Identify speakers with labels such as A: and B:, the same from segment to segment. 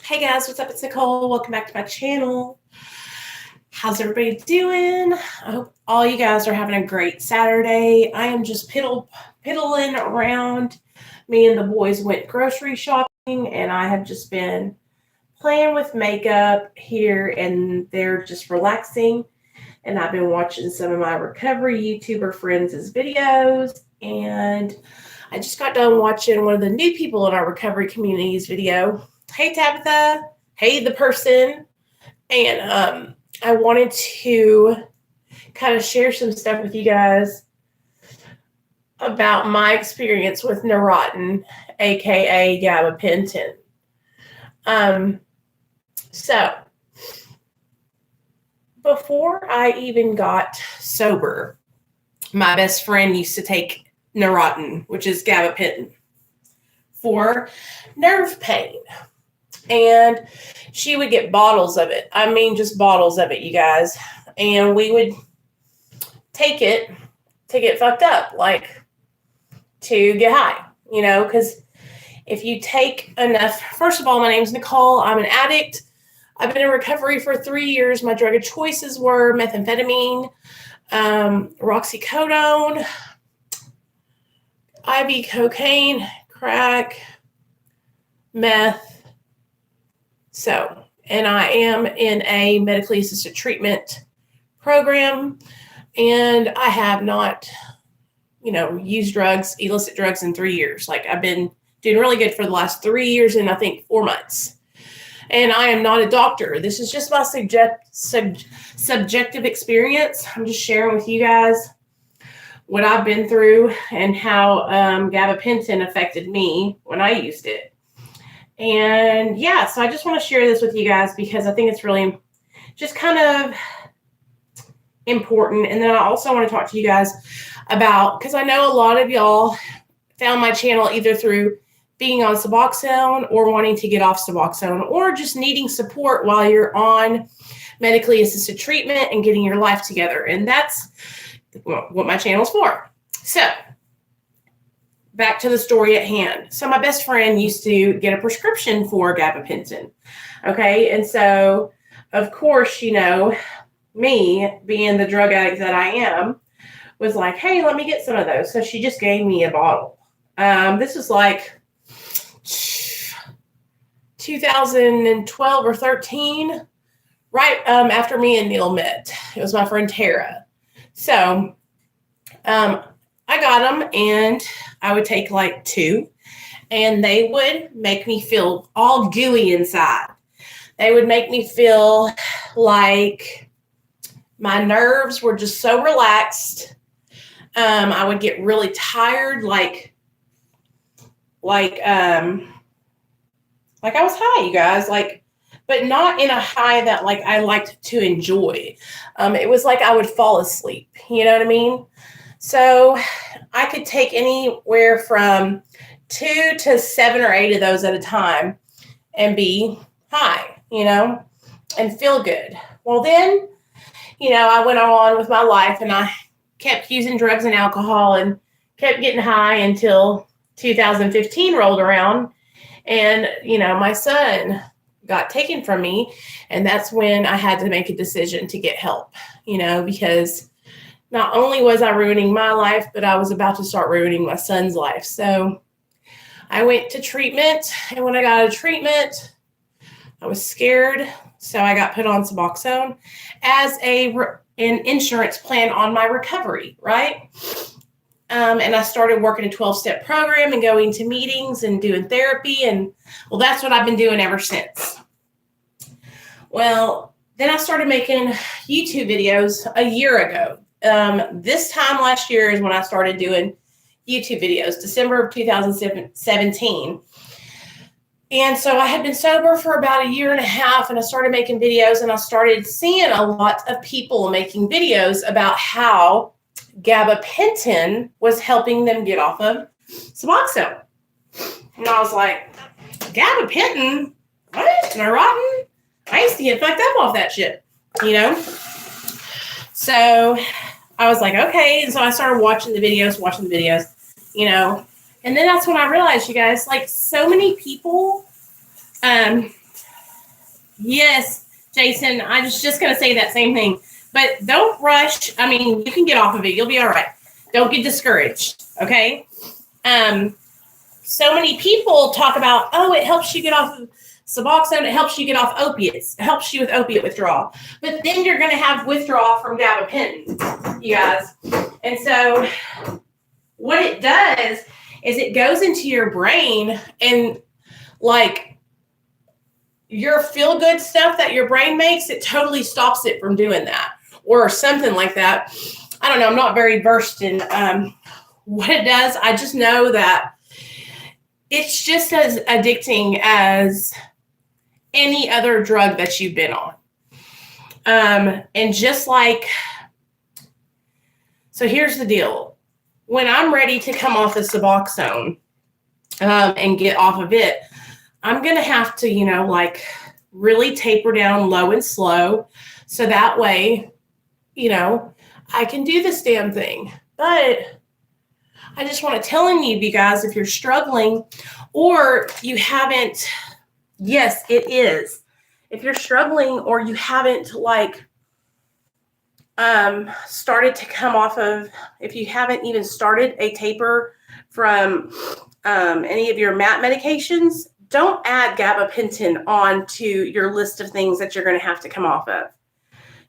A: Hey guys, what's up? It's Nicole. Welcome back to my channel. How's everybody doing? I hope all you guys are having a great Saturday. I am just piddling around. Me and the boys went grocery shopping, and I have just been playing with makeup here and there, just relaxing. And I've been watching some of my recovery YouTuber friends' videos, and I just got done watching one of the new people in our recovery community's video. Hey Tabitha, hey the person, and I wanted to kind of share some stuff with you guys about my experience with Neurontin, aka Gabapentin. So before I even got sober, my best friend used to take Neurontin, which is Gabapentin, for nerve pain. And she would get bottles of it. I mean, just bottles of it, you guys. And we would take it to get fucked up, like to get high, because if you take enough, first of all, my name's Nicole. I'm an addict. I've been in recovery for 3 years. My drug of choices were methamphetamine, oxycodone, IV cocaine, crack, meth. So, and I am in a medically assisted treatment program, and I have not, used drugs, illicit drugs in 3 years. Like, I've been doing really good for the last 3 years and I think 4 months. And I am not a doctor. This is just my subjective experience. I'm just sharing with you guys what I've been through and how gabapentin affected me when I used it. And yeah, so I just want to share this with you guys because I think it's really just kind of important. And then I also want to talk to you guys about, because I know a lot of y'all found my channel either through being on Suboxone or wanting to get off Suboxone or just needing support while you're on medically assisted treatment and getting your life together. And that's what my channel's for. So back to the story at hand. So my best friend used to get a prescription for gabapentin. Okay. And so, of course, me being the drug addict that I am was like, hey, let me get some of those. So she just gave me a bottle. This was like 2012 or 13, right after me and Neil met. It was my friend Tara. So I got them, and I would take like 2, and they would make me feel all gooey inside. They would make me feel like my nerves were just so relaxed. I would get really tired, like I was high, you guys, but not in a high that I liked to enjoy. It was like I would fall asleep. You know what I mean? So I could take anywhere from 2 to 7 or 8 of those at a time and be high, and feel good. Well, then, I went on with my life, and I kept using drugs and alcohol and kept getting high until 2015 rolled around. And, my son got taken from me. And that's when I had to make a decision to get help, because not only was I ruining my life, but I was about to start ruining my son's life. So I went to treatment. And when I got out of treatment, I was scared. So I got put on Suboxone as an insurance plan on my recovery, right? And I started working a 12-step program and going to meetings and doing therapy. And well, that's what I've been doing ever since. Well, then I started making YouTube videos a year ago. This time last year is when I started doing YouTube videos, December of 2017. And so I had been sober for about a year and a half, and I started making videos, and I started seeing a lot of people making videos about how gabapentin was helping them get off of Suboxone. And I was like, gabapentin? What? Neurontin? I used to get fucked up off that shit, So I was like, okay. And so I started watching the videos, And then that's when I realized, you guys, so many people Yes, Jason, I was just going to say that same thing. But don't rush. I mean, you can get off of it. You'll be all right. Don't get discouraged, okay? So many people talk about, oh, it helps you get off of Suboxone. It helps you get off opiates. It helps you with opiate withdrawal. But then you're going to have withdrawal from gabapentin, you guys. And so what it does is it goes into your brain and like your feel-good stuff that your brain makes, it totally stops it from doing that or something like that. I don't know. I'm not very versed in what it does. I just know that it's just as addicting as any other drug that you've been on. And just like, so here's the deal. When I'm ready to come off the Suboxone and get off of it, I'm going to have to, you know, like really taper down low and slow. So that way, you know, I can do this damn thing. But I just want to tell you guys, if you're struggling or you haven't, yes, it is. If you're struggling or you haven't like started to come off of, if you haven't even started a taper from any of your MAT medications, don't add gabapentin onto your list of things that you're going to have to come off of.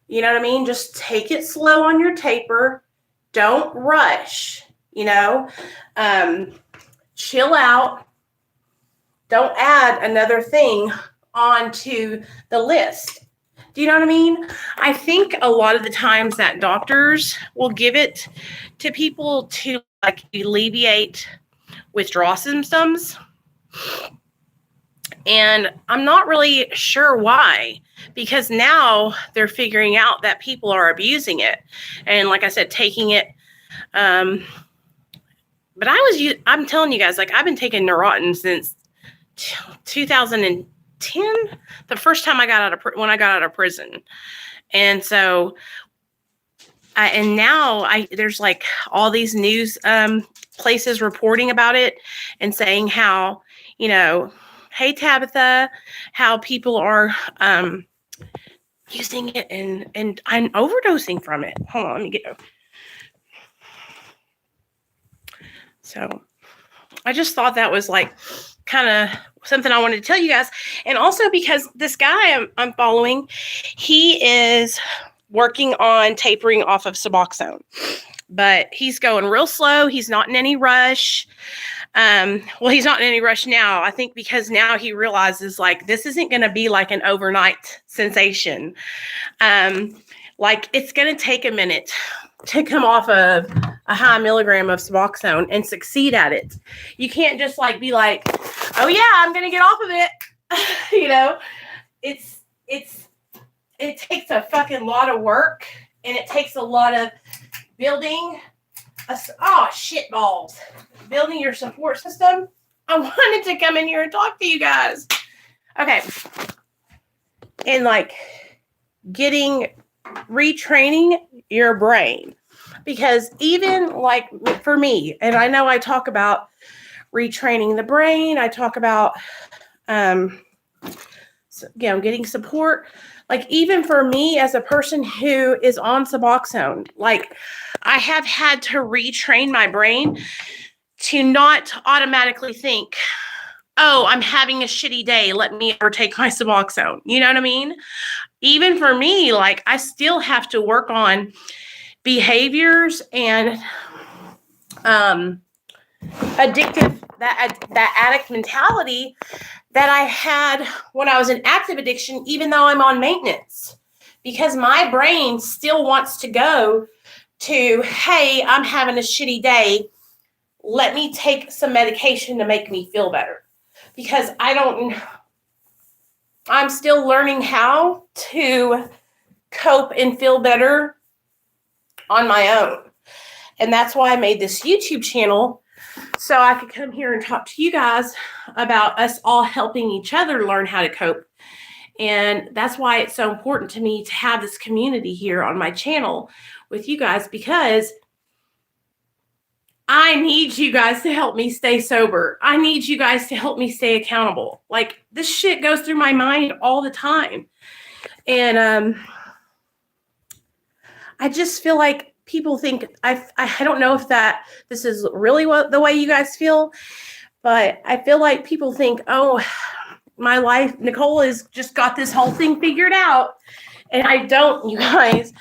A: You know what I mean? Just take it slow on your taper. Don't rush, you know, chill out. Don't add another thing onto the list. Do you know what I mean? I think a lot of the times that doctors will give it to people to like alleviate withdrawal symptoms. And I'm not really sure why, because now they're figuring out that people are abusing it. And like I said, taking it. But I'm telling you guys, like I've been taking Neurontin since 2010, the first time I got when I got out of prison. And so, and now there's like all these news places reporting about it and saying how, you know, hey Tabitha, how people are using it and I'm overdosing from it. Hold on, let me get. So I just thought that was like kind of something I wanted to tell you guys. And also because this guy I'm following, he is working on tapering off of Suboxone, but he's going real slow. He's not in any rush. Well, he's not in any rush now, I think, because now he realizes like this isn't going to be like an overnight sensation. Like it's going to take a minute to come off of a high milligram of Suboxone and succeed at it. You can't just like be like, oh yeah, I'm going to get off of it. You know, it takes a fucking lot of work and it takes a lot of building building your support system. I wanted to come in here and talk to you guys. Okay. And like retraining your brain, because even like for me, and I know I talk about retraining the brain, I talk about getting support. Like even for me as a person who is on Suboxone, like I have had to retrain my brain to not automatically think, oh, I'm having a shitty day, let me overtake my Suboxone. You know what I mean? Even for me, like I still have to work on behaviors and addictive, that addict mentality that I had when I was in active addiction, even though I'm on maintenance, because my brain still wants to go to, hey, I'm having a shitty day. Let me take some medication to make me feel better, because I'm still learning how to cope and feel better on my own. And that's why I made this YouTube channel, so I could come here and talk to you guys about us all helping each other learn how to cope. And that's why it's so important to me to have this community here on my channel with you guys, because I need you guys to help me stay sober. I need you guys to help me stay accountable. Like, this shit goes through my mind all the time. And I just feel like people think, I don't know if that this is really what the way you guys feel, but I feel like people think, oh, my life, Nicole has just got this whole thing figured out. And I don't, you guys.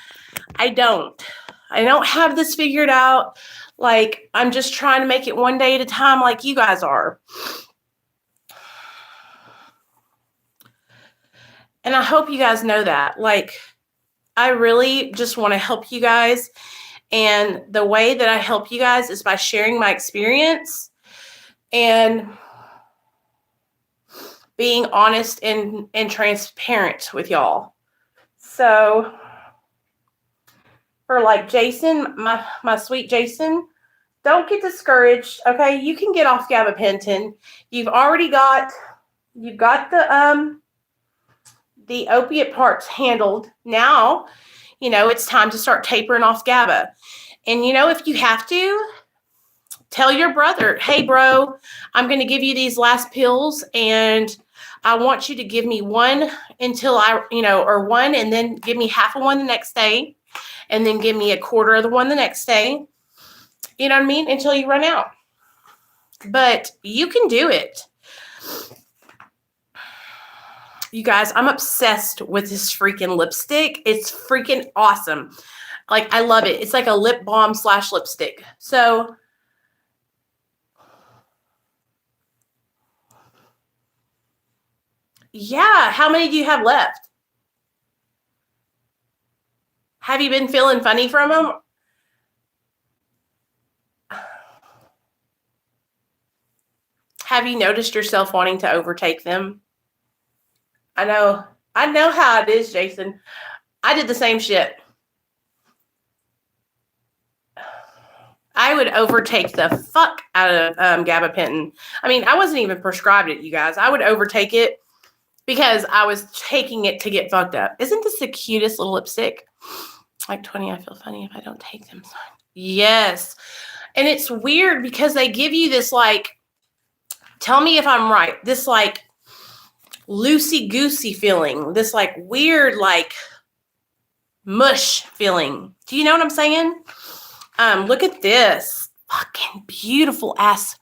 A: I don't have this figured out. Like, I'm just trying to make it one day at a time like you guys are. And I hope you guys know that. Like, I really just want to help you guys. And the way that I help you guys is by sharing my experience and being honest and transparent with y'all. So for like Jason, my sweet Jason, don't get discouraged. Okay, you can get off gabapentin. You've got the opiate parts handled. Now, it's time to start tapering off GABA. And if you have to, tell your brother, hey bro, I'm going to give you these last pills and I want you to give me one until or one, and then give me half of one the next day, and then give me a quarter of the one the next day. You know what I mean? Until you run out. But you can do it. You guys, I'm obsessed with this freaking lipstick. It's freaking awesome. Like, I love it. It's like a lip balm / lipstick. So, yeah. How many do you have left? Have you been feeling funny from them? Have you noticed yourself wanting to overtake them? I know how it is, Jason. I did the same shit. I would overtake the fuck out of gabapentin. I mean, I wasn't even prescribed it, you guys. I would overtake it because I was taking it to get fucked up. Isn't this the cutest little lipstick? Like 20, I feel funny if I don't take them. Yes. And it's weird because they give you this, like, tell me if I'm right, this, like, loosey-goosey feeling. This, like, weird, like, mush feeling. Do you know what I'm saying? Look at this. Fucking beautiful ass.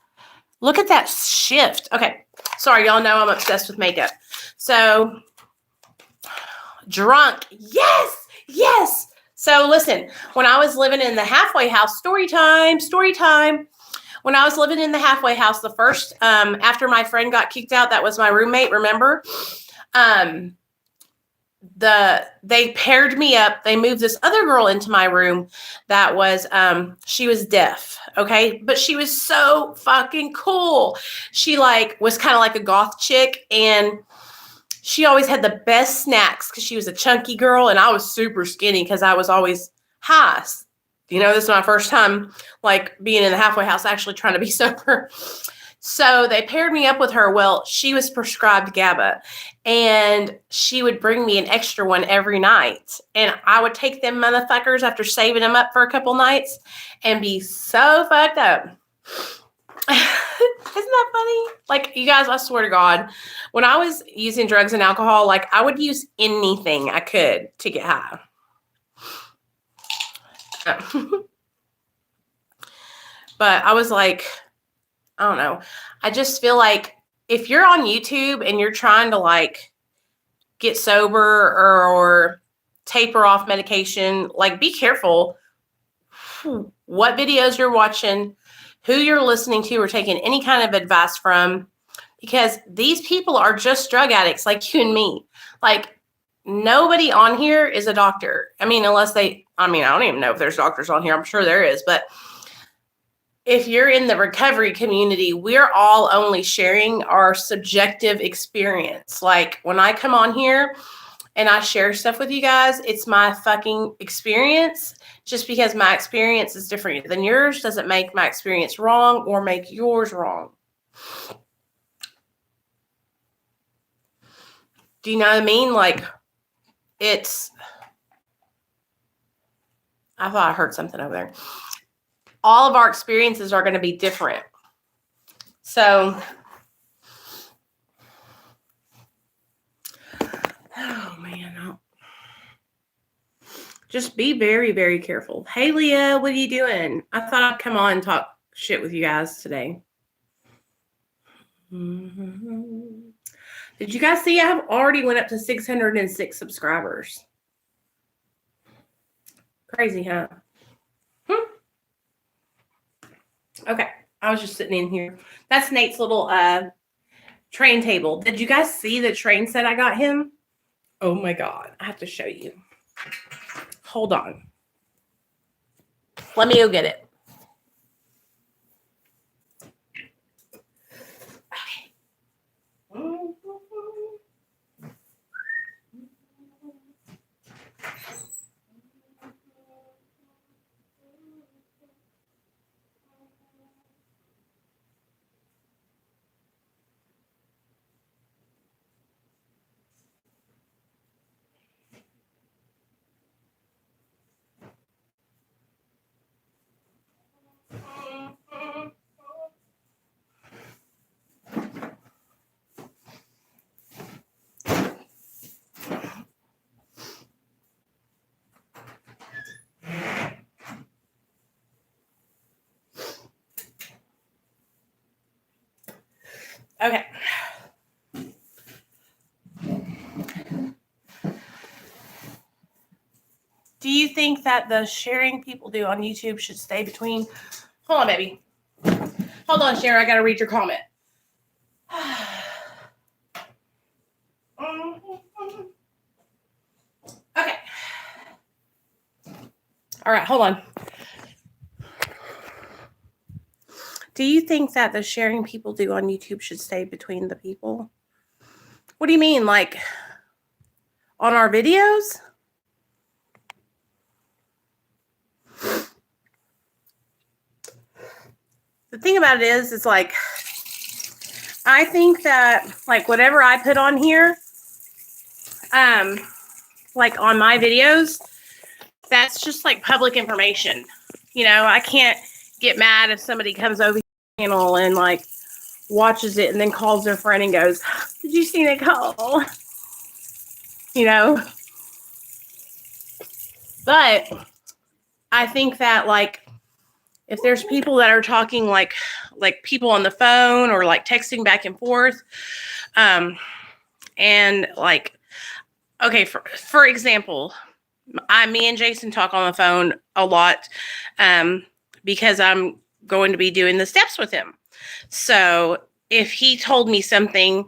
A: Look at that shift. Okay. Sorry, y'all know I'm obsessed with makeup. So, drunk. Yes. Yes. So, listen, when I was living in the halfway house, story time. When I was living in the halfway house, the first, after my friend got kicked out, that was my roommate, remember? They paired me up. They moved this other girl into my room that was, she was deaf. Okay. But she was so fucking cool. She was kind of like a goth chick, and she always had the best snacks because she was a chunky girl and I was super skinny because I was always high. This is my first time being in the halfway house, actually trying to be sober. So they paired me up with her. Well, she was prescribed GABA, and she would bring me an extra one every night. And I would take them motherfuckers after saving them up for a couple nights and be so fucked up. Isn't that funny? You guys, I swear to God, when I was using drugs and alcohol, I would use anything I could to get high. But I was like, I don't know. I just feel like if you're on YouTube and you're trying to get sober or taper off medication, be careful what videos you're watching, who you're listening to or taking any kind of advice from, because these people are just drug addicts like you and me. Nobody on here is a doctor. I mean, I don't even know if there's doctors on here. I'm sure there is, but if you're in the recovery community, we're all only sharing our subjective experience. When I come on here and I share stuff with you guys, it's my fucking experience. Just because my experience is different than yours doesn't make my experience wrong or make yours wrong. Do you know what I mean? I thought I heard something over there. all of our experiences are going to be different. So, oh man, just be very, very careful. Hey, Leah, what are you doing? I thought I'd come on and talk shit with you guys today. Mm-hmm. Did you guys see I've already went up to 606 subscribers? Crazy, huh? Okay, I was just sitting in here. That's Nate's little train table. Did you guys see the train set I got him? Oh my God, I have to show you. Hold on. Let me go get it. Okay. Okay. Do you think that the sharing people do on YouTube should stay between? Hold on, baby. Hold on, Sharon. I got to read your comment. Okay. All right, hold on. Do you think that the sharing people do on YouTube should stay between the people? What do you mean? Like on our videos? The thing about it is, it's like, I think that like whatever I put on here, like on my videos, that's just like public information. You know, I can't get mad if somebody comes over the channel and like watches it and then calls their friend and goes, "Did you see Nicole?" You know? But I think that like if there's people that are talking like people on the phone or like texting back and forth, and like, okay, for example, me and Jason talk on the phone a lot, because I'm going to be doing the steps with him. So if he told me something,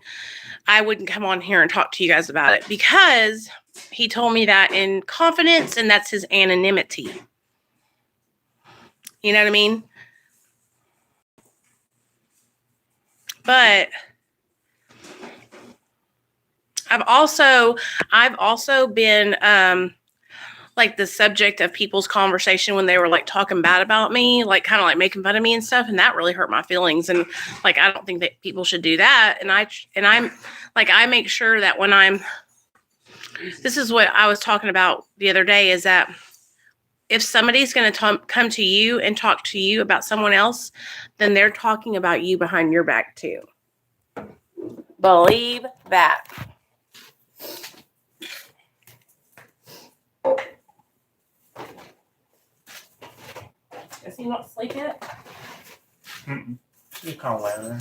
A: I wouldn't come on here and talk to you guys about it because he told me that in confidence, and that's his anonymity. You know what I mean? But I've also been like the subject of people's conversation when they were like talking bad about me, like kind of like making fun of me and stuff, and that really hurt my feelings. And like I don't think that people should do that. And I'm like, I make sure that when this is what I was talking about the other day, is that if somebody's going to come to you and talk to you about someone else, then they're talking about you behind your back too. Believe that. Is he not asleep yet?
B: You can't lay there.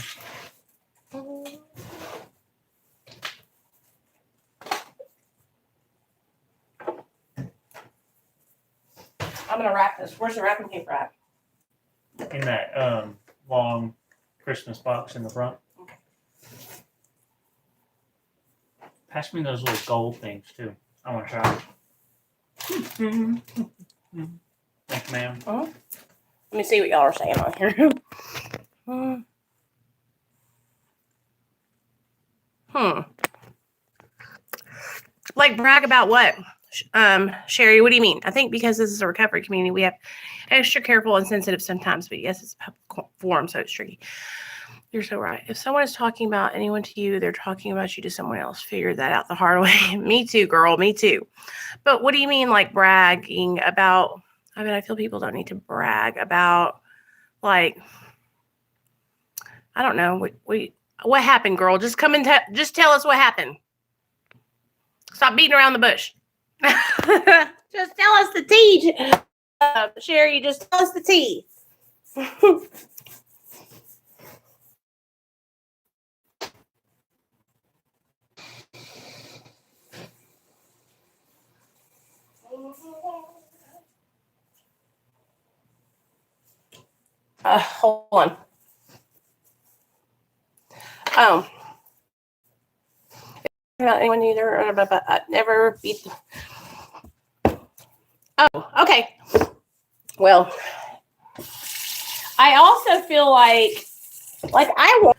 A: I'm going to wrap this. Where's the wrapping paper at?
B: In that long Christmas box in the front.
A: Okay.
B: Pass me those little gold things too. I want to try. Thank you, ma'am.
A: Let me see what y'all are saying on here. Like brag about what? Sherry, what do you mean? I think because this is a recovery community, we have extra careful and sensitive sometimes, but yes, it's a public forum, so it's tricky. You're so right. If someone is talking about anyone to you, they're talking about you to someone else. Figure that out the hard way. Me too, girl. Me too. But what do you mean like bragging about? I mean, I feel people don't need to brag about Like, I don't know. What happened, girl? Just come and just tell us what happened. Stop beating around the bush. Just tell us the tea. Sherry, just tell us the tea. Hold on. Not anyone either, but I never beat. Oh, okay. Well, I also feel like I want.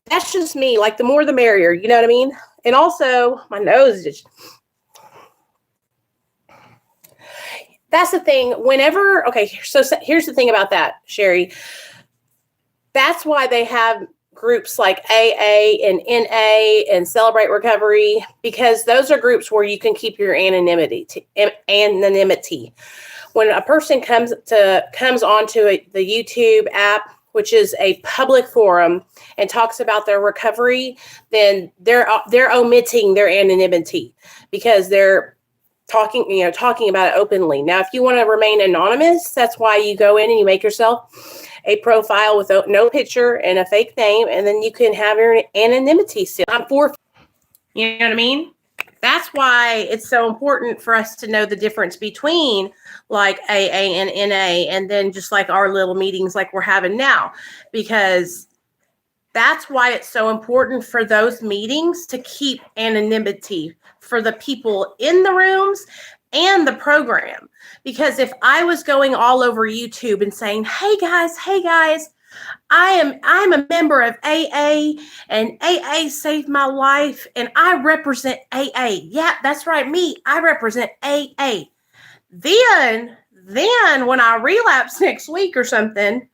A: That's just me. Like, the more the merrier. You know what I mean? And also, my nose is. That's the thing. Whenever, okay, so here's the thing about that, Sherry. That's why they have groups like AA and NA and Celebrate Recovery, because those are groups where you can keep your anonymity. When a person comes onto the YouTube app, which is a public forum, and talks about their recovery, then they're omitting their anonymity because they're talking about it openly. Now, if you want to remain anonymous, that's why you go in and you make yourself a profile with no picture and a fake name, and then you can have your anonymity still. You know what I mean? That's why it's so important for us to know the difference between like AA and NA, and then just like our little meetings like we're having now, because that's why it's so important for those meetings to keep anonymity for the people in the rooms and the program. Because if I was going all over YouTube and saying, hey guys, I'm a member of AA, and AA saved my life, and I represent AA. Yeah, that's right, me. I represent AA. Then when I relapse next week or something,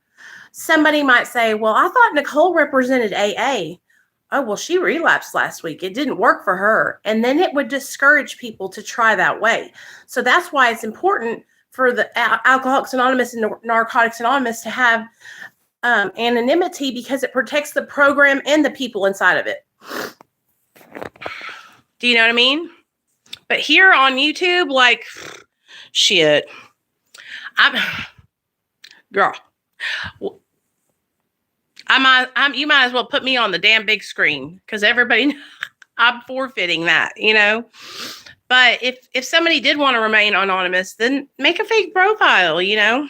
A: somebody might say, well, I thought Nicole represented AA. Oh, well, she relapsed last week. It didn't work for her. And then it would discourage people to try that way. So that's why it's important for the Alcoholics Anonymous and Narcotics Anonymous to have anonymity, because it protects the program and the people inside of it. Do you know what I mean? But here on YouTube, like, shit, girl, you might as well put me on the damn big screen, because everybody, I'm forfeiting that, you know. But if somebody did want to remain anonymous, then make a fake profile, you know.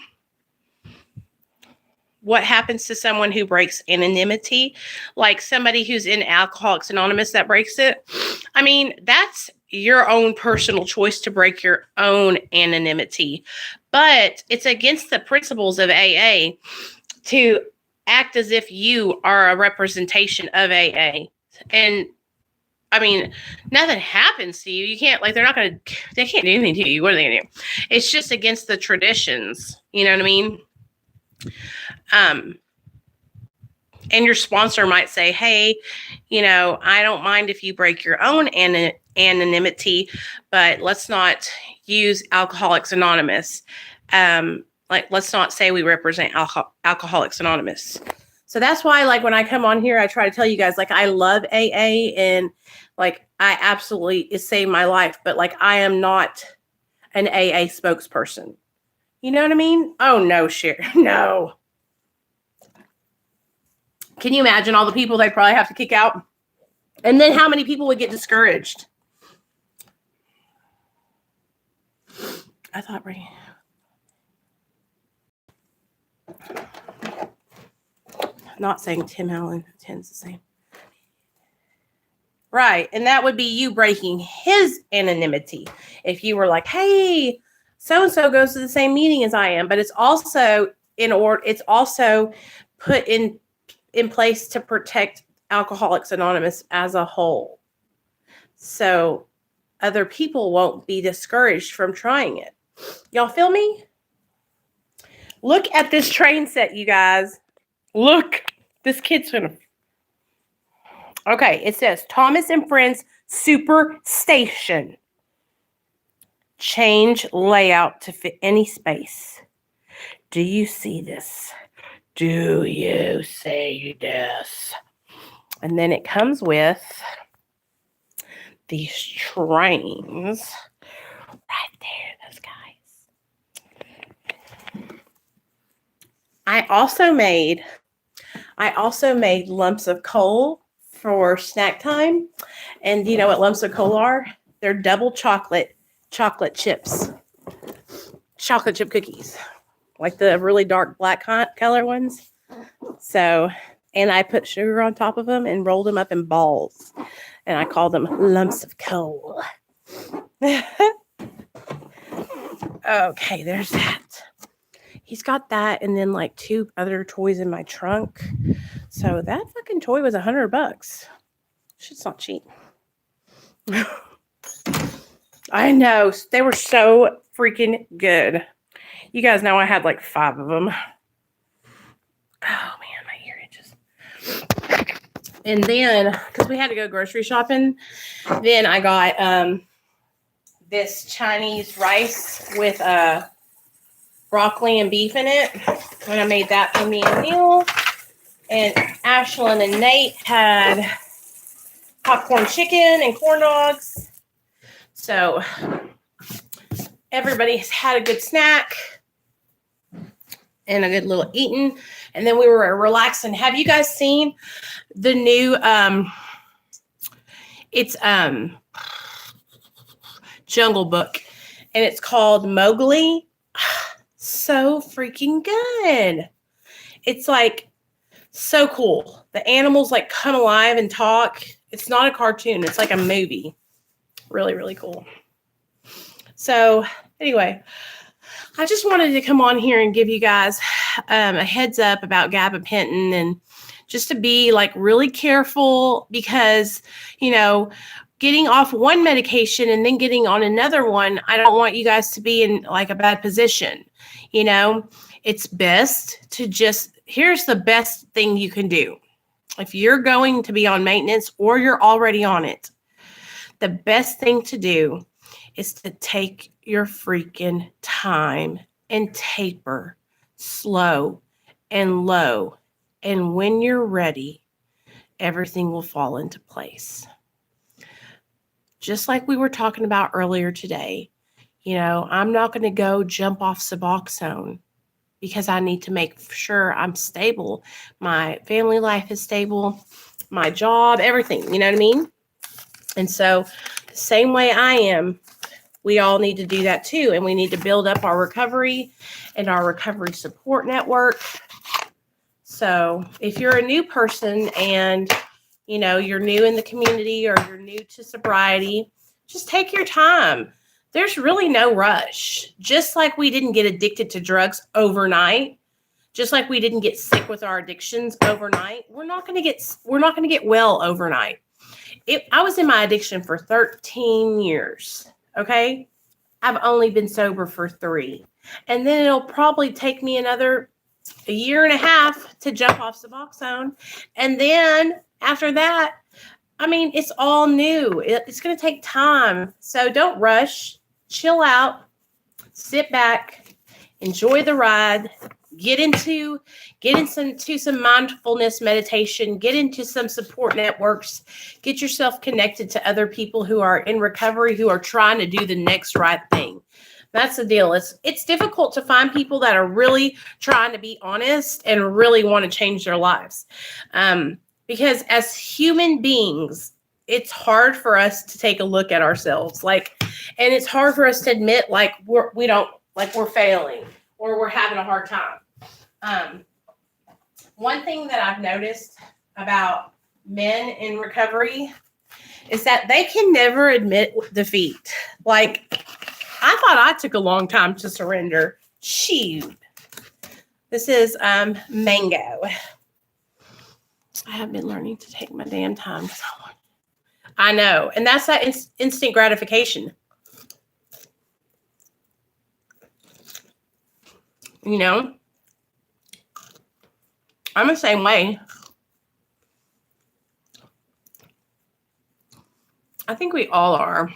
A: What happens to someone who breaks anonymity, like somebody who's in Alcoholics Anonymous that breaks it? I mean, that's your own personal choice to break your own anonymity, but it's against the principles of AA to act as if you are a representation of AA. And I mean, nothing happens to you. You can't, like, they can't do anything to you. What are they going to do? It's just against the traditions. You know what I mean? And your sponsor might say, hey, you know, I don't mind if you break your own anonymity, but let's not use Alcoholics Anonymous. Like, let's not say we represent Alcoholics Anonymous. So that's why, like, when I come on here, I try to tell you guys, like, I love AA, and like, I absolutely, it saved my life, but like, I am not an AA spokesperson. You know what I mean? Oh no, Sherry, no. Can you imagine all the people they'd probably have to kick out? And then how many people would get discouraged? I thought not saying Tim Allen. 10's the same. Right. And that would be you breaking his anonymity. If you were like, hey, so-and-so goes to the same meeting as I am, but it's also it's also put in place to protect Alcoholics Anonymous as a whole. So other people won't be discouraged from trying it. Y'all feel me? Look at this train set, you guys. Look, this kid's gonna. Okay, it says Thomas and Friends Super Station. Change layout to fit any space. Do you see this? Do you say this? And then it comes with these trains right there, those guys. I also made lumps of coal for snack time. And do you know what lumps of coal are? They're double chocolate chips. Chocolate chip cookies. Like the really dark black color ones. So, and I put sugar on top of them and rolled them up in balls. And I call them lumps of coal. Okay, there's that. He's got that and then like 2 other toys in my trunk. So that fucking toy was $100. Shit's not cheap. I know. They were so freaking good. You guys know I had like 5 of them. Oh man, my ear itches. And then, because we had to go grocery shopping, then I got this Chinese rice with broccoli and beef in it. And I made that for me and Neil. And Ashlyn and Nate had popcorn chicken and corn dogs. So everybody's had a good snack and a good little eating. And then we were relaxing. Have you guys seen the new it's Jungle Book, and it's called Mowgli? So freaking good. It's like so cool. The animals like come alive and talk. It's not a cartoon. It's like a movie. Really, really cool. So anyway, I just wanted to come on here and give you guys a heads up about gabapentin, and just to be like really careful, because, you know, getting off one medication and then getting on another one, I don't want you guys to be in like a bad position. You know, it's best to just, here's the best thing you can do. If you're going to be on maintenance or you're already on it, the best thing to do is to take your freaking time and taper slow and low. And when you're ready, everything will fall into place. Just like we were talking about earlier today, you know, I'm not going to go jump off Suboxone because I need to make sure I'm stable. My family life is stable, my job, everything, you know what I mean? And so the same way I am, we all need to do that too. And we need to build up our recovery and our recovery support network. So if you're a new person and, you know, you're new in the community or you're new to sobriety, just take your time. There's really no rush. Just like we didn't get addicted to drugs overnight, just like we didn't get sick with our addictions overnight, we're not going to get well overnight. I was in my addiction for 13 years. Okay. I've only been sober for 3. And then it'll probably take me another a year and a half to jump off Suboxone. And then after that, I mean, it's all new. It's going to take time. So don't rush. Chill out. Sit back. Enjoy the ride. Get into some mindfulness meditation. Get into some support networks. Get yourself connected to other people who are in recovery, who are trying to do the next right thing. That's the deal. It's difficult to find people that are really trying to be honest and really want to change their lives. Because as human beings, it's hard for us to take a look at ourselves. And it's hard for us to admit we're failing or we're having a hard time. One thing that I've noticed about men in recovery is that they can never admit defeat. I thought I took a long time to surrender. Shoot. This is mango. I have been learning to take my damn time. I know. And that's that instant gratification. You know, I'm the same way. I think we all are.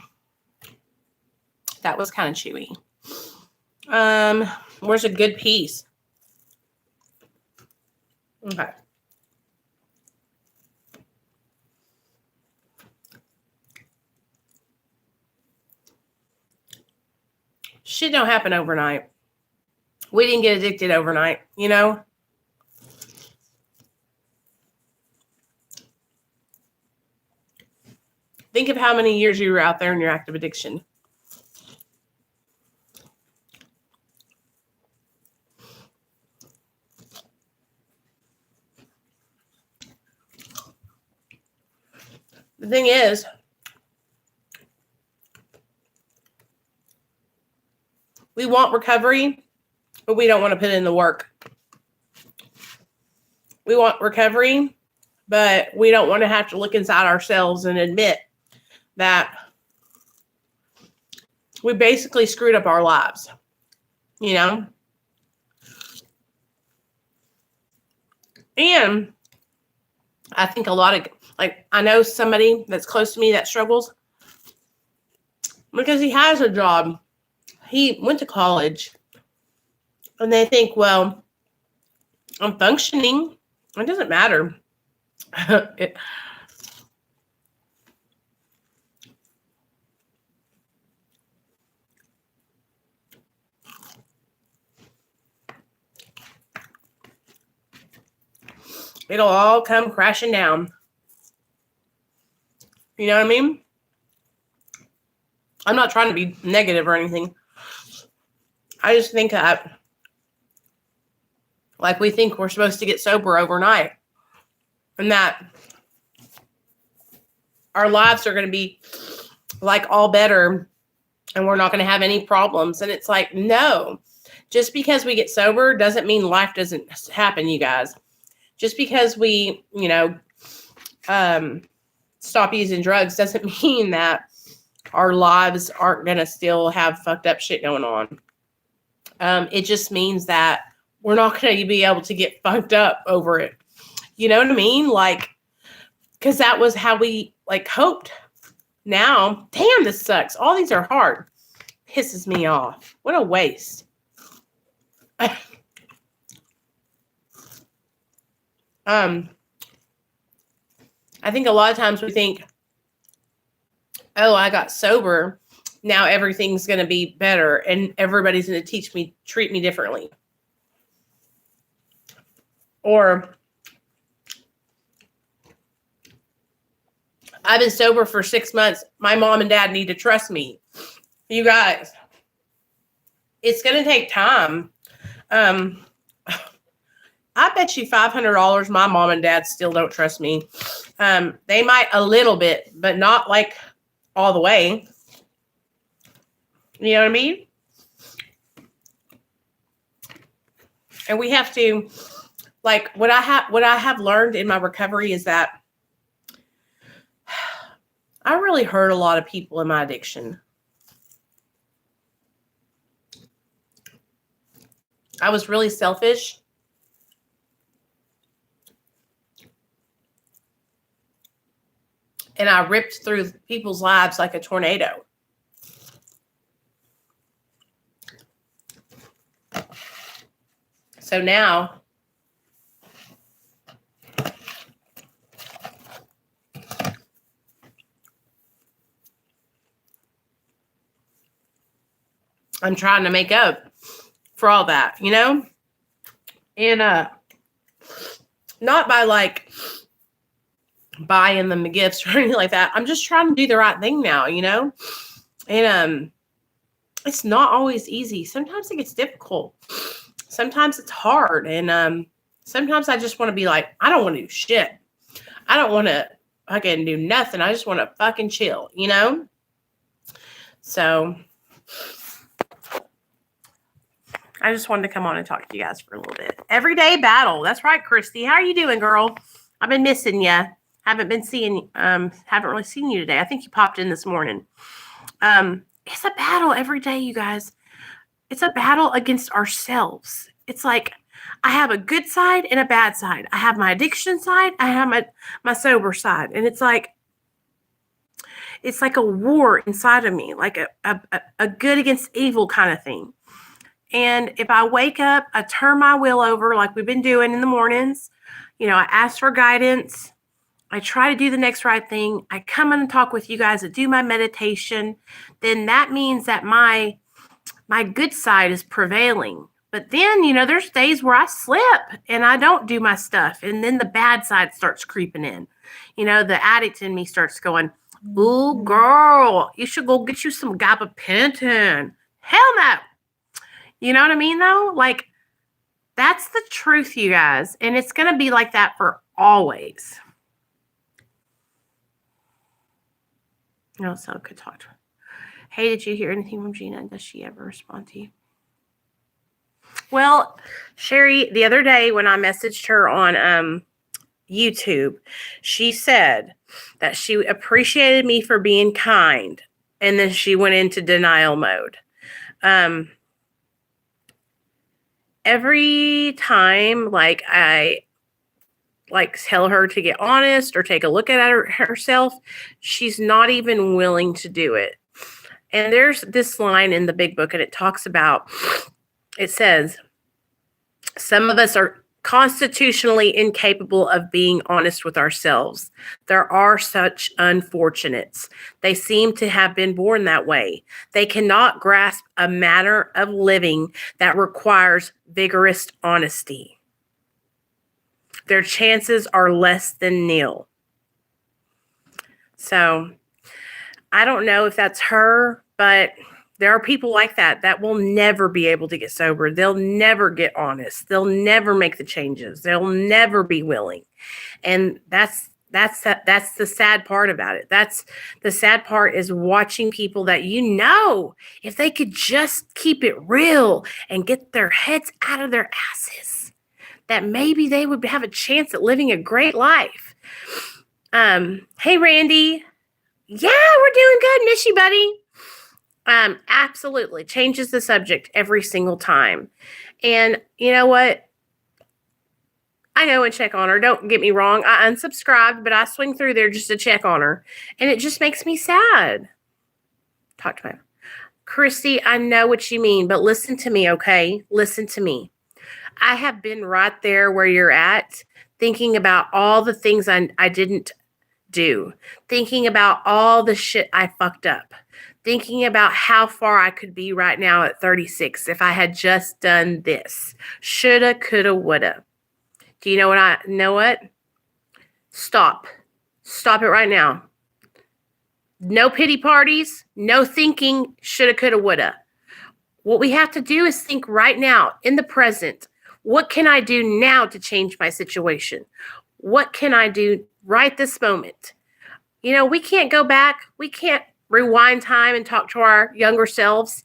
A: That was kind of chewy. Where's a good piece? Okay. Shit don't happen overnight. We didn't get addicted overnight, you know? Think of how many years you were out there in your active addiction. The thing is, we want recovery, but we don't want to put in the work. We want recovery, but we don't want to have to look inside ourselves and admit that we basically screwed up our lives, you know? And I think a lot of, like, I know somebody that's close to me that struggles because he has a job. He went to college and they think, well, I'm functioning. It doesn't matter. It'll all come crashing down. You know what I mean? I'm not trying to be negative or anything. I just think that, like, we think we're supposed to get sober overnight and that our lives are going to be like all better and we're not going to have any problems. And it's like, no, just because we get sober doesn't mean life doesn't happen, you guys. Just because we, you know, stop using drugs doesn't mean that our lives aren't going to still have fucked up shit going on. It just means that we're not going to be able to get fucked up over it. You know what I mean? Like, because that was how we, like, coped. Now, damn, this sucks. All these are hard. Pisses me off. What a waste. I think a lot of times we think, oh, I got sober. Now everything's going to be better and everybody's going to treat me differently. Or I've been sober for 6 months. My mom and dad need to trust me. You guys, it's going to take time. I bet you $500 my mom and dad still don't trust me. They might a little bit, but not like all the way. You know what I mean? And we have to, like, what I have learned in my recovery is that I really hurt a lot of people in my addiction. I was really selfish. And I ripped through people's lives like a tornado. So now, I'm trying to make up for all that, you know? And not by, like, buying them the gifts or anything like that. I'm just trying to do the right thing now, you know? And it's not always easy. Sometimes it gets difficult. Sometimes it's hard. And sometimes I just want to be like, I don't want to do shit. I don't want to fucking do nothing. I just want to fucking chill, you know? So I just wanted to come on and talk to you guys for a little bit. Everyday battle. That's right, Christy. How are you doing, girl? I've been missing you. Haven't really seen you today. I think you popped in this morning. It's a battle every day, you guys. It's a battle against ourselves. It's like I have a good side and a bad side. I have my addiction side. I have my sober side. And it's like a war inside of me, like a good against evil kind of thing. And if I wake up, I turn my wheel over like we've been doing in the mornings. I ask for guidance. I try to do the next right thing. I come in and talk with you guys and do my meditation. Then that means that my good side is prevailing. But then, there's days where I slip and I don't do my stuff. And then the bad side starts creeping in. The addict in me starts going, ooh, girl, you should go get you some Gabapentin. Hell no. You know what I mean, though? Like, that's the truth, you guys. And it's going to be like that for always. So I could talk to her. Hey, did you hear anything from Gina? Does she ever respond to you? Well, Sherry, the other day when I messaged her on YouTube, she said that she appreciated me for being kind, and then she went into denial mode. Every time, I tell her to get honest or take a look at herself, she's not even willing to do it. And there's this line in the big book, and it says, some of us are constitutionally incapable of being honest with ourselves. There are such unfortunates. They seem to have been born that way. They cannot grasp a manner of living that requires vigorous honesty. Their chances are less than nil. So I don't know if that's her, but there are people like that will never be able to get sober. They'll never get honest. They'll never make the changes. They'll never be willing. And that's the sad part about it. That's the sad part, is watching people that if they could just keep it real and get their heads out of their asses, that maybe they would have a chance at living a great life. Hey, Randy. Yeah, we're doing good. Miss you, buddy. Absolutely. Changes the subject every single time. And you know what? I go and check on her. Don't get me wrong. I unsubscribed, but I swing through there just to check on her. And it just makes me sad. Talk to me. Christy, I know what you mean, but listen to me, okay? Listen to me. I have been right there where you're at, thinking about all the things I didn't do, thinking about all the shit I fucked up, thinking about how far I could be right now at 36 if I had just done this. Shoulda, coulda, woulda. Do you know what? Stop. Stop it right now. No pity parties, no thinking shoulda, coulda, woulda. What we have to do is think right now, in the present. What can I do now to change my situation? What can I do right this moment? We can't go back. We can't rewind time and talk to our younger selves.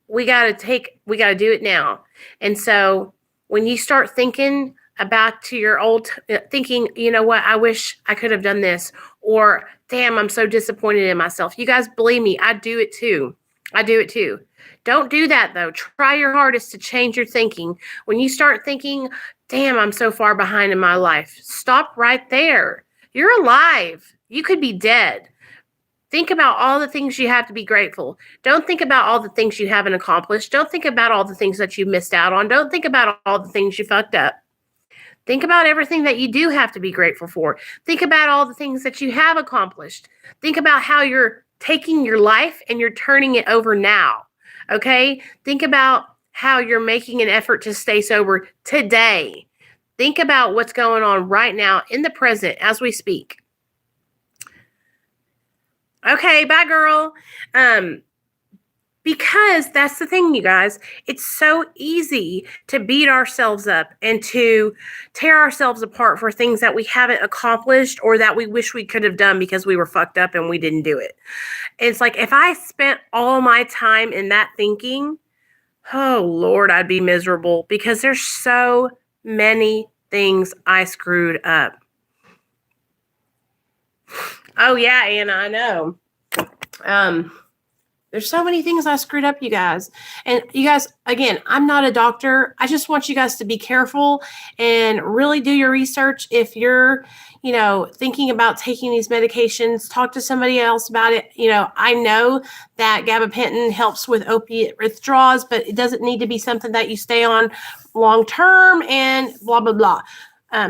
A: We got to do it now. And so when you start thinking about to your old thinking, I wish I could have done this, or damn, I'm so disappointed in myself. You guys, believe me, I do it too. Don't do that, though. Try your hardest to change your thinking. When you start thinking, damn, I'm so far behind in my life, stop right there. You're alive. You could be dead. Think about all the things you have to be grateful. Don't think about all the things you haven't accomplished. Don't think about all the things that you missed out on. Don't think about all the things you fucked up. Think about everything that you do have to be grateful for. Think about all the things that you have accomplished. Think about how you're taking your life and you're turning it over now. Okay? Think about how you're making an effort to stay sober today. Think about what's going on right now in the present as we speak. Okay, bye, girl. Because that's the thing, you guys. It's so easy to beat ourselves up and to tear ourselves apart for things that we haven't accomplished or that we wish we could have done because we were fucked up and we didn't do it. It's like, if I spent all my time in that thinking, oh, Lord, I'd be miserable, because there's so many things I screwed up. Oh, yeah, Anna, I know. There's so many things I screwed up, you guys. And you guys, again, I'm not a doctor. I just want you guys to be careful and really do your research. If you're, thinking about taking these medications, talk to somebody else about it. I know that gabapentin helps with opiate withdrawals, but it doesn't need to be something that you stay on long term and blah, blah, blah,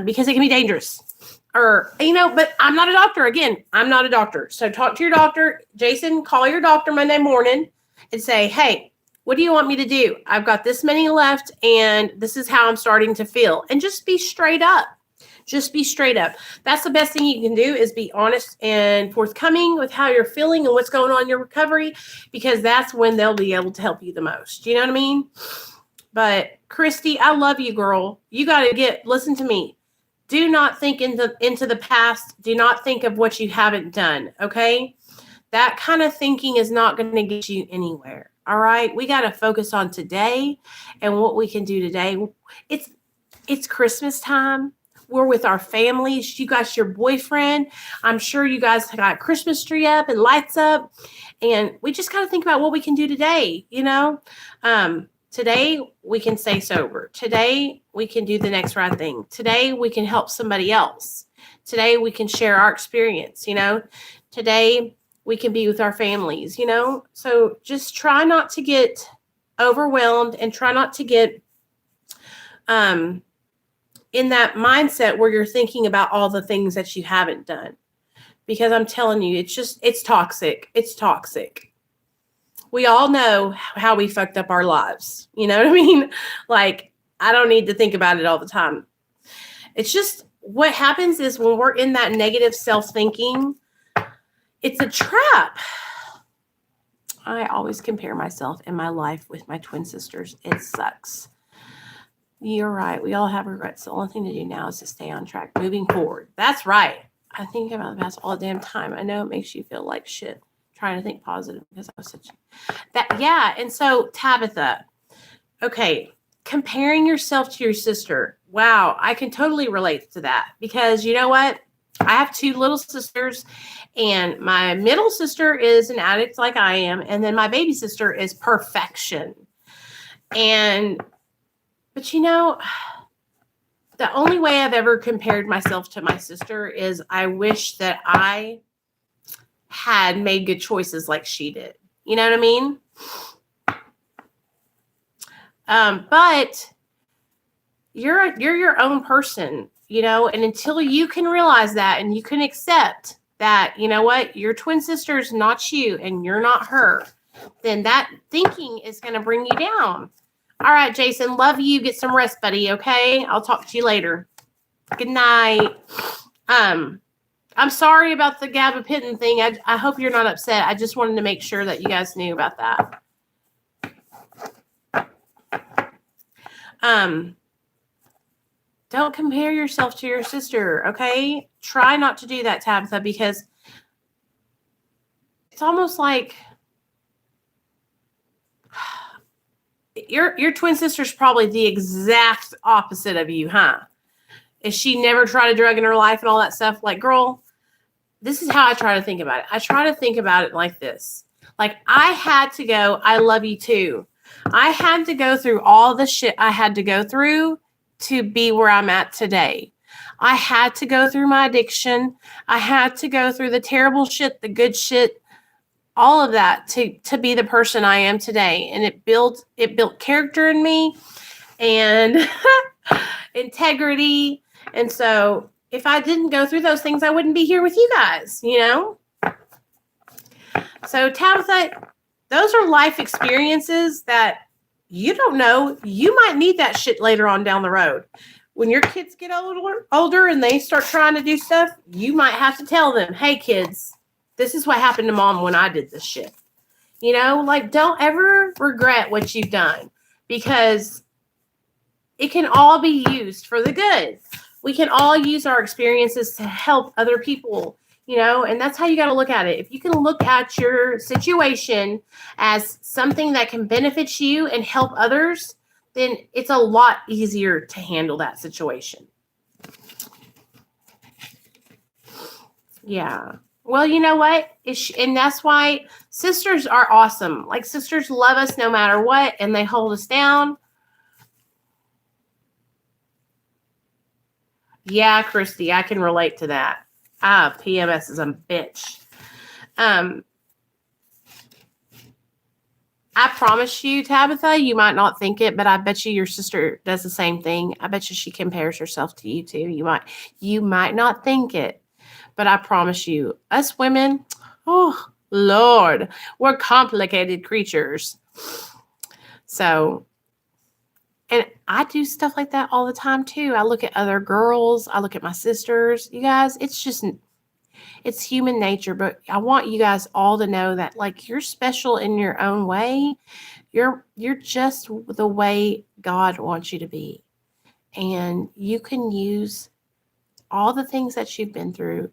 A: because it can be dangerous. But I'm not a doctor. Again, I'm not a doctor. So talk to your doctor. Jason, call your doctor Monday morning and say, hey, what do you want me to do? I've got this many left, and this is how I'm starting to feel. And just be straight up. Just be straight up. That's the best thing you can do, is be honest and forthcoming with how you're feeling and what's going on in your recovery, because that's when they'll be able to help you the most. You know what I mean? But Christy, I love you, girl. You got to listen to me. Do not think into the past. Do not think of what you haven't done, okay? That kind of thinking is not going to get you anywhere, all right? We got to focus on today and what we can do today. It's Christmas time. We're with our families. You got your boyfriend. I'm sure you guys got a Christmas tree up and lights up. And we just got to think about what we can do today, Today, we can stay sober. Today, we can do the next right thing. Today, we can help somebody else. Today, we can share our experience, Today, we can be with our families, So just try not to get overwhelmed and try not to get in that mindset where you're thinking about all the things that you haven't done. Because I'm telling you, it's toxic. It's toxic. We all know how we fucked up our lives. You know what I mean? Like, I don't need to think about it all the time. It's just what happens is when we're in that negative self-thinking, it's a trap. I always compare myself and my life with my twin sisters. It sucks. You're right. We all have regrets. The only thing to do now is to stay on track, moving forward. That's right. I think about the past all the damn time. I know it makes you feel like shit. Trying to think positive because I was such that. Yeah. And so Tabitha, okay, comparing yourself to your sister. Wow. I can totally relate to that, because you know what? I have two little sisters, and my middle sister is an addict like I am. And then my baby sister is perfection. But the only way I've ever compared myself to my sister is I wish that I had made good choices like she did. You know what I mean? But you're your own person, and until you can realize that and you can accept that, you know what, your twin sister is not you and you're not her, then that thinking is going to bring you down. All right, Jason, love you. Get some rest, buddy, okay? I'll talk to you later. Good night. I'm sorry about the gabapentin thing. I hope you're not upset. I just wanted to make sure that you guys knew about that. Don't compare yourself to your sister, okay? Try not to do that, Tabitha, because it's almost like your twin sister's probably the exact opposite of you, huh? Is she never tried a drug in her life and all that stuff? Like, girl, this is how I try to think about it. I try to think about it like this. Like, I had to go, I love you too. I had to go through all the shit I had to go through to be where I'm at today. I had to go through my addiction. I had to go through the terrible shit, the good shit, all of that to be the person I am today. And it built character in me and integrity. And so if I didn't go through those things, I wouldn't be here with you guys, So Tabitha, those are life experiences that you don't know. You might need that shit later on down the road. When your kids get older and they start trying to do stuff, you might have to tell them, hey, kids, this is what happened to mom when I did this shit. Don't ever regret what you've done, because it can all be used for the good. We can all use our experiences to help other people, and that's how you got to look at it. If you can look at your situation as something that can benefit you and help others, then it's a lot easier to handle that situation. Yeah. Well, you know what? And that's why sisters are awesome. Like, sisters love us no matter what, and they hold us down. Yeah, Christy, I can relate to that. PMS is a bitch. I promise you, Tabitha, you might not think it, but I bet you your sister does the same thing. I bet you she compares herself to you too. You might not think it, but I promise you, us women, oh Lord, we're complicated creatures. So, and I do stuff like that all the time too. I look at other girls, I look at my sisters. You guys, it's human nature, but I want you guys all to know that, like, you're special in your own way. You're just the way God wants you to be. And you can use all the things that you've been through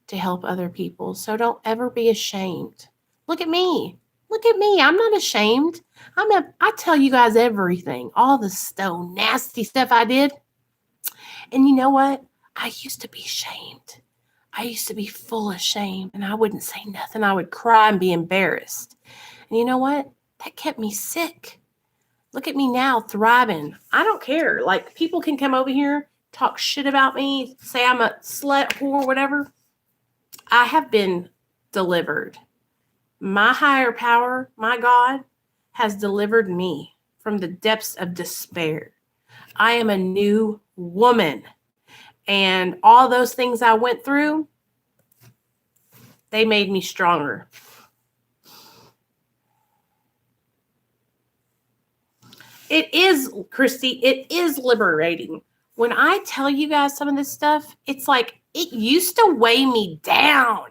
A: to help other people. So don't ever be ashamed. Look at me. Look at me. I'm not ashamed. I tell you guys everything, all the nasty stuff I did. And you know what? I used to be ashamed. I used to be full of shame, and I wouldn't say nothing. I would cry and be embarrassed. And you know what? That kept me sick. Look at me now, thriving. I don't care. Like, people can come over here, talk shit about me, say I'm a slut, whore, whatever. I have been delivered. My higher power, my God, has delivered me from the depths of despair. I am a new woman. And all those things I went through, they made me stronger. It is, Christy, it is liberating. When I tell you guys some of this stuff, it's like it used to weigh me down.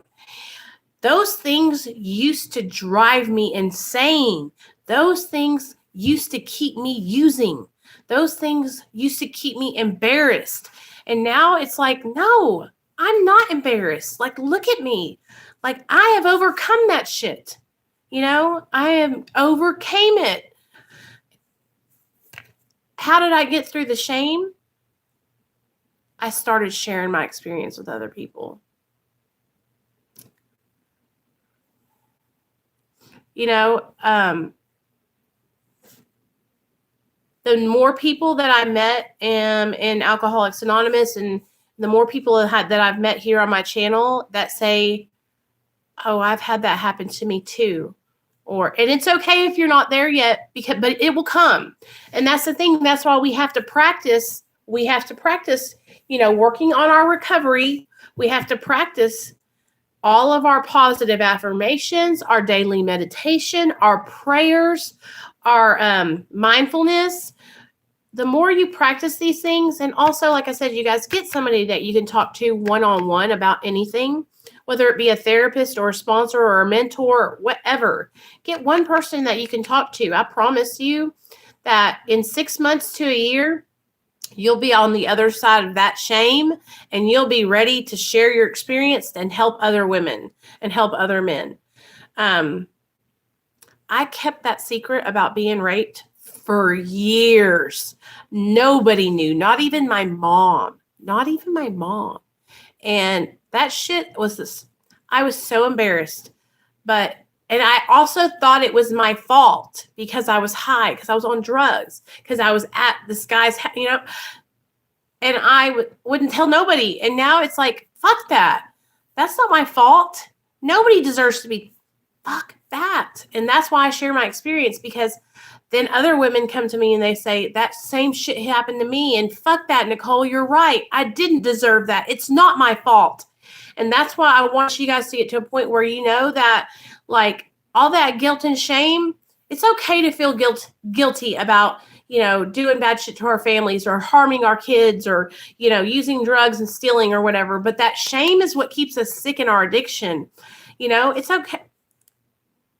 A: Those things used to drive me insane. Those things used to keep me using. Those things used to keep me embarrassed. And now it's like, no, I'm not embarrassed. Like, look at me. Like, I have overcome that shit. You know, I have overcame it. How did I get through the shame? I started sharing my experience with other people. You know, the more people that I met in Alcoholics Anonymous, and the more people that I've met here on my channel that say, oh, I've had that happen to me too. And it's okay if you're not there yet, but it will come. And that's the thing. That's why we have to practice. We have to practice, working on our recovery. We have to practice all of our positive affirmations, our daily meditation, our prayers, our mindfulness. The more you practice these things, and also, like I said, you guys get somebody that you can talk to one-on-one about anything, whether it be a therapist or a sponsor or a mentor or whatever. Get one person that you can talk to. I promise you that in 6 months to a year, you'll be on the other side of that shame, and you'll be ready to share your experience and help other women and help other men. I kept that secret about being raped for years. Nobody knew, not even my mom. And that shit was this. I was so embarrassed. And I also thought it was my fault because I was high, because I was on drugs, because I was at this guy's, and I wouldn't tell nobody. And now it's like, fuck that. That's not my fault. Nobody deserves to be, fuck that. And that's why I share my experience, because then other women come to me and they say, that same shit happened to me. And fuck that, Nicole, you're right. I didn't deserve that. It's not my fault. And that's why I want you guys to get to a point where you know that, like, all that guilt and shame, it's okay to feel guilty about, doing bad shit to our families or harming our kids or, using drugs and stealing or whatever. But that shame is what keeps us sick in our addiction. It's okay.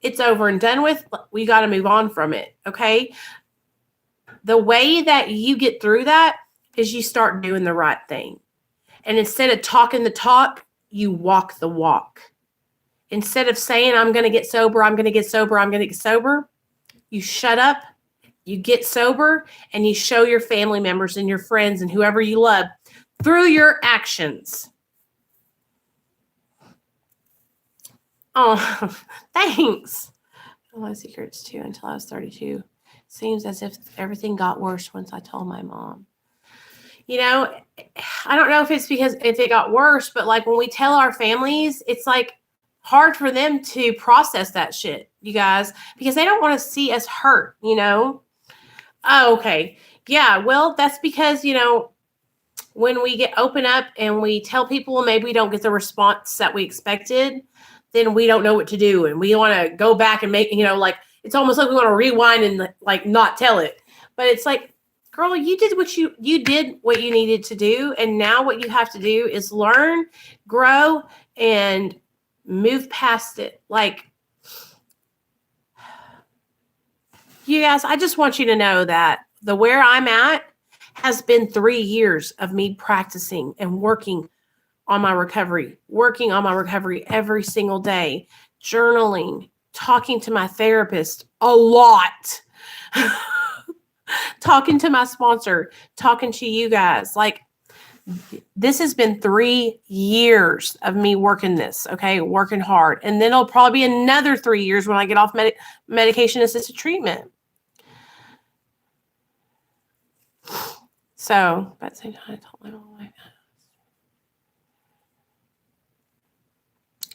A: It's over and done with. We got to move on from it. Okay. The way that you get through that is you start doing the right thing. And instead of talking the talk, you walk the walk. Instead of saying, I'm going to get sober, you shut up, you get sober, and you show your family members and your friends and whoever you love through your actions. Oh, thanks. I love secrets too until I was 32. Seems as if everything got worse once I told my mom. You know, I don't know if it's because if it got worse, but like when we tell our families, it's like hard for them to process that shit, you guys, because they don't want to see us hurt, you know? Oh, okay. Yeah, well, that's because, you know, when we get open up and we tell people maybe we don't get the response that we expected, then we don't know what to do. And we want to go back and make, you know, like it's almost like we want to rewind and like not tell it. But it's like, girl, you did what you did what you needed to do. And now what you have to do is learn, grow, and move past it. Like, you guys, I just want you to know that the where I'm at has been 3 years of me practicing and working on my recovery every single day, journaling, talking to my therapist a lot, talking to my sponsor, talking to you guys. Like, this has been 3 years of me working this, okay, working hard. And then it'll probably be another 3 years when I get off medication assisted treatment. So, but say I told my wife.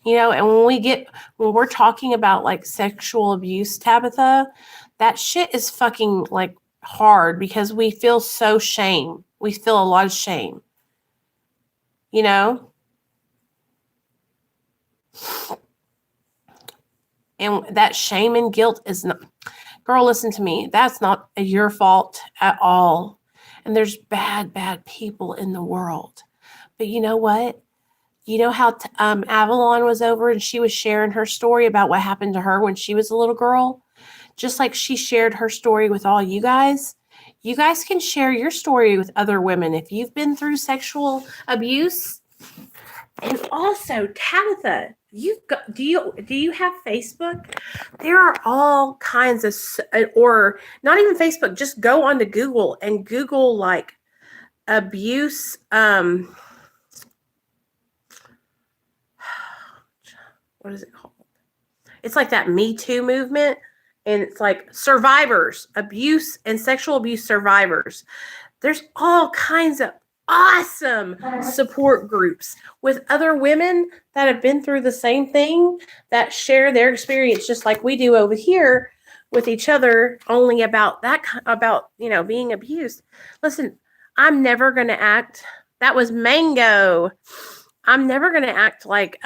A: You know, and when we're talking about like sexual abuse, Tabitha, that shit is fucking like hard because we feel so shame. We feel a lot of shame. You know? And that shame and guilt is not, girl, listen to me. That's not your fault at all. And there's bad, bad people in the world. But you know what? You know how Avalon was over and she was sharing her story about what happened to her when she was a little girl? Just like she shared her story with all you guys can share your story with other women if you've been through sexual abuse. And also, Tabitha, do you have Facebook? There are all kinds of, or not even Facebook, just go onto Google and Google like abuse, what is it called? It's like that Me Too movement. And it's like survivors, abuse and sexual abuse survivors. There's all kinds of awesome support groups with other women that have been through the same thing that share their experience just like we do over here with each other, only about you know, being abused. Listen, I'm never going to act. That was Mango. I'm never going to act like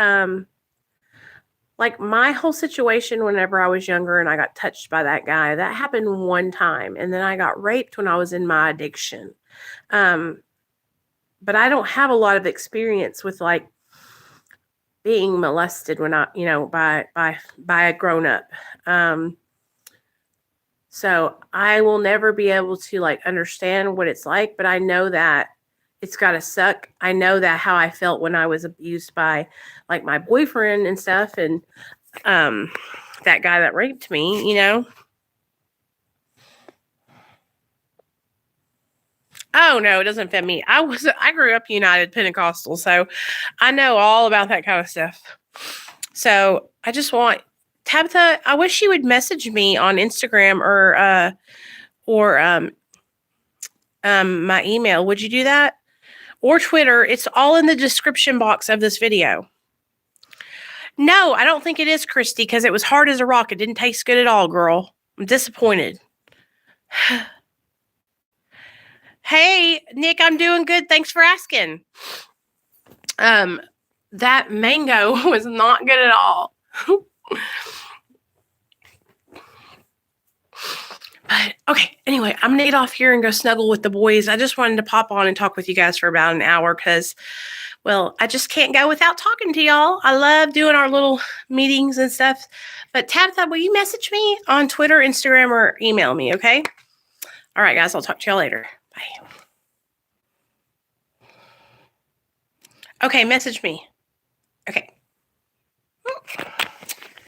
A: my whole situation whenever I was younger and I got touched by that guy, that happened one time. And then I got raped when I was in my addiction. But I don't have a lot of experience with like being molested when I, you know, by a grown up. So I will never be able to like understand what it's like, but I know that it's gotta suck. I know that how I felt when I was abused by like my boyfriend and stuff, and that guy that raped me, you know. Oh no, it doesn't fit me. I grew up United Pentecostal, so I know all about that kind of stuff. So I just want Tabitha, I wish you would message me on Instagram or my email. Would you do that? Or Twitter. It's all in the description box of this video. No, I don't think it is, Christy, because it was hard as a rock. It didn't taste good at all, girl. I'm disappointed. Hey, Nick, I'm doing good. Thanks for asking. That mango was not good at all. But okay, anyway, I'm going to get off here and go snuggle with the boys. I just wanted to pop on and talk with you guys for about an hour because, well, I just can't go without talking to y'all. I love doing our little meetings and stuff. But Tabitha, will you message me on Twitter, Instagram, or email me, okay? All right, guys, I'll talk to y'all later. Bye. Okay, message me. Okay.